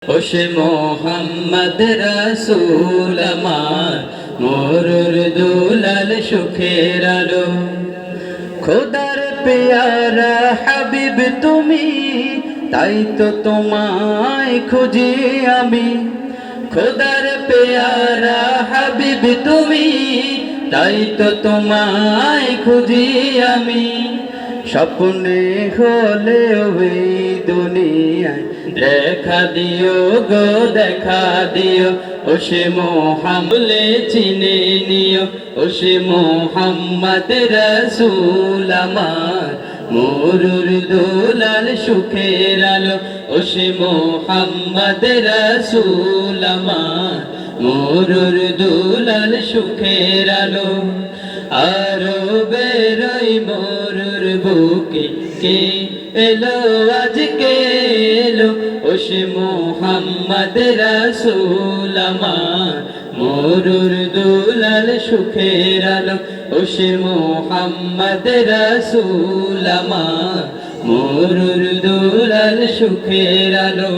ওসে মোহাম্মদ রাসূল আমার মোরুর দুলাল সুখের আলো। খোদার পেয়ারা হাবিব তুমি, তাই তো তোমায় খুঁজি আমি। খোদার পেয়ারা হাবিব তুমি, তাই তো তোমায় খুঁজি আমি। স্বপ্নে হলে ওই দুনিয়ায় দেখা দিও গো, দেখা দিও। ওসে মোহাম্মদ চিনে নিও, ওসে মোহাম্মদ রাসূল আমার মোরুর দুলাল সুখের আলো। ওসে মোহাম্মদ রাসূল আমার মোরুর দুলাল সুখের আলো। আরো বেরোই মোরুর বুকে কে এলো আজকে এলো। ওসে মোহাম্মদ রাসূল আমার মোরুর দুলাল সুখের আলো। ওসে মোহাম্মদ রাসূল আমার মোরুর দুলাল সুখের আলো।